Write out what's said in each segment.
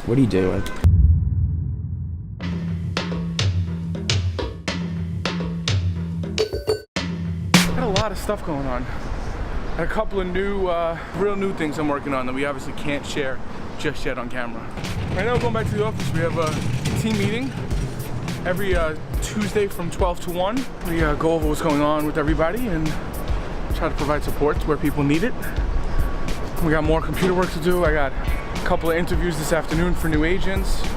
What are you doing? Got a lot of stuff going on. A couple of new, real new things I'm working on that we obviously can't share just yet on camera. Right now, going back to the office, we have a team meeting every Tuesday from 12 to 1. We go over what's going on with everybody and try to provide support where people need it. We got more computer work to do. I got a couple of interviews this afternoon for new agents. We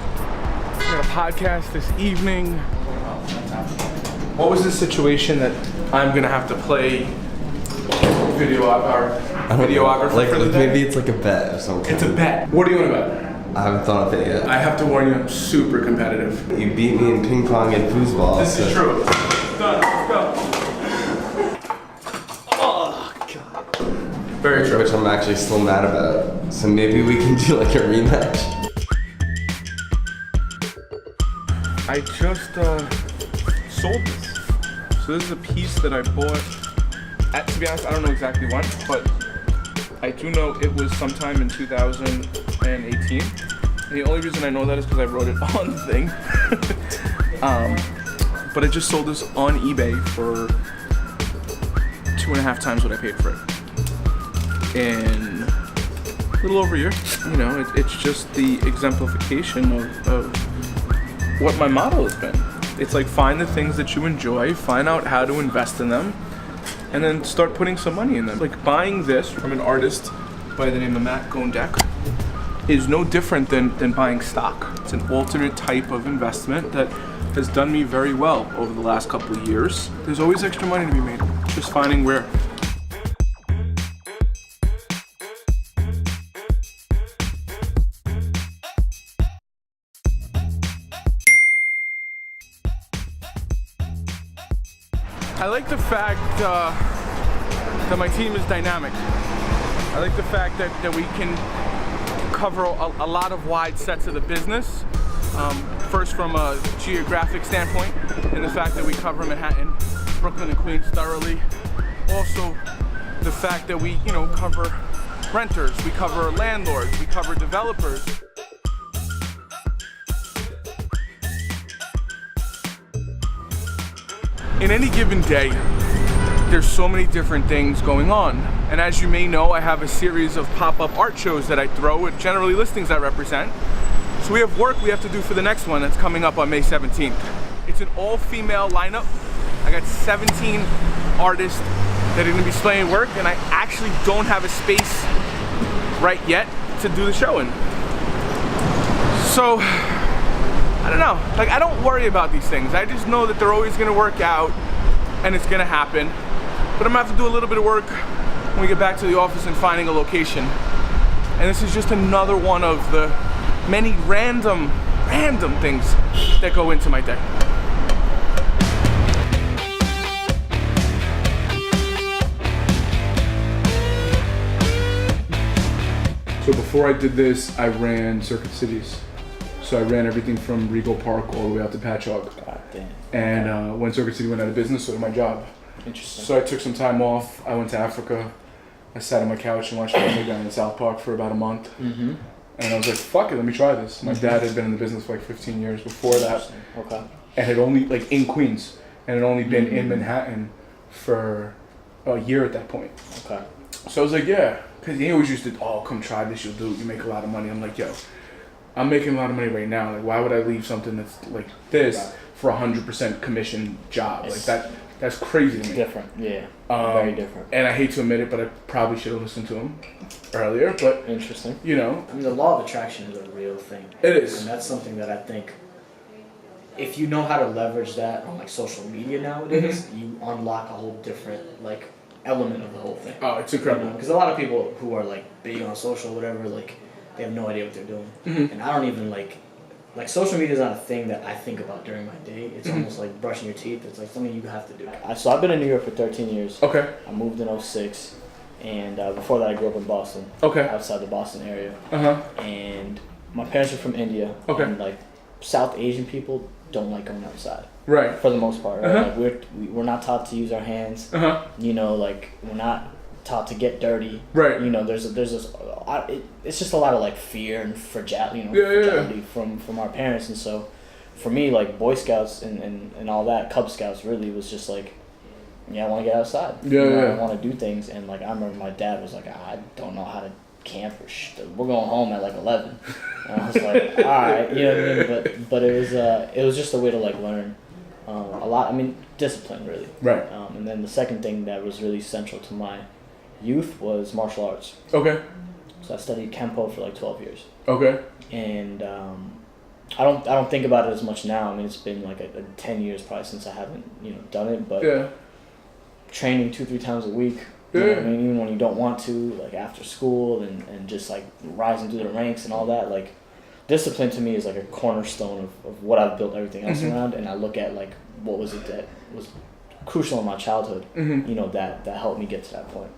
got a podcast this evening. What was the situation that I'm gonna have to play videographer Like, for the day? maybe it's like a bet or something. It's a bet. What do you want to bet? I haven't thought of it yet. I have to warn you, I'm super competitive. You beat me in ping pong and foosball. This is true. Done. Let's go. Oh, God. Very true. Which I'm actually still mad about. So maybe we can do like a rematch. I just sold this. So this is a piece that I bought at, to be honest, I don't know exactly when, but I do know it was sometime in 2018. And the only reason I know that is because I wrote it on the thing. But I just sold this on eBay for 2.5 times what I paid for it. In a little over a year. You know, it's just the exemplification of what my model has been. It's like, find the things that you enjoy, find out how to invest in them, and then start putting some money in them. Like, buying this from an artist by the name of Matt Gondek is no different than buying stock. It's an alternate type of investment that has done me very well over the last couple of years. There's always extra money to be made, just finding where. I like the fact that my team is dynamic. I like the fact that we can cover a lot of wide sets of the business. First, from a geographic standpoint, and the fact that we cover Manhattan, Brooklyn, and Queens thoroughly. Also, the fact that we, cover renters, we cover landlords, we cover developers. In any given day, there's so many different things going on. And as you may know, I have a series of pop-up art shows that I throw at generally listings I represent. So we have work we have to do for the next one that's coming up on May 17th. It's an all-female lineup. I got 17 artists that are gonna be displaying work, and I actually don't have a space right yet to do the show in. So, I don't know, like, I don't worry about these things. I just know that they're always gonna work out and it's gonna happen. But I'm gonna have to do a little bit of work when we get back to the office and finding a location. And this is just another one of the many random things that go into my day. So before I did this, I ran Circuit Cities. So I ran everything from Regal Park all the way out to Patchogue. God damn. And when Circuit City went out of business, so did my job. Interesting. So I took some time off. I went to Africa. I sat on my couch and watched Family Guy in South Park for about a month. Mm-hmm. And I was like, fuck it, let me try this. My dad had been in the business for like 15 years before that. Okay. And had only, like, in Queens. And had only been in Manhattan for a year at that point. Okay. So I was like, yeah. Because he always used to, come try this, you'll do it, you make a lot of money. I'm like, yo, I'm making a lot of money right now. Like, why would I leave something that's like this for 100% commission job? Like, that's crazy to me. Different, yeah. Very different. And I hate to admit it, but I probably should have listened to him earlier. But interesting. I mean, the law of attraction is a real thing. It is. And that's something that I think, if you know how to leverage that on like social media nowadays, you unlock a whole different element of the whole thing. Oh, it's incredible. Because a lot of people who are like big on social, whatever, they have no idea what they're doing. And I don't even like social media is not a thing that I think about during my day. It's almost like brushing your teeth. It's like something you have to do. So I've been in New York for 13 years. Okay. I moved in 2006, and before that I grew up in Boston. Okay. Outside the Boston area. Uh-huh. And my parents are from India. Okay. And South Asian people don't like going outside. Right. For the most part, right? We're not taught to use our hands. Uh-huh. We're not taught to get dirty. Right. You know, there's this. It's just a lot of like fear and fragility. Fragility from our parents, and so for me, like Boy Scouts and all that, Cub Scouts really was just like, I want to get outside. I want to do things, and like I remember my dad was like, I don't know how to camp or we're going home at like 11. And I was like, all right, you know what I mean? But it was just a way to like learn a lot. I mean, discipline really. Right. And then the second thing that was really central to my youth was martial arts. Okay. So I studied Kempo for like 12 years. Okay. And I don't think about it as much now. I mean, it's been like a 10 years probably since I haven't done it. But training 2-3 times a week. You know what I mean? Even when you don't want to, like after school and just like rising through the ranks and all that, like discipline to me is like a cornerstone of what I've built everything else around. And I look at like what was it that was crucial in my childhood, that helped me get to that point.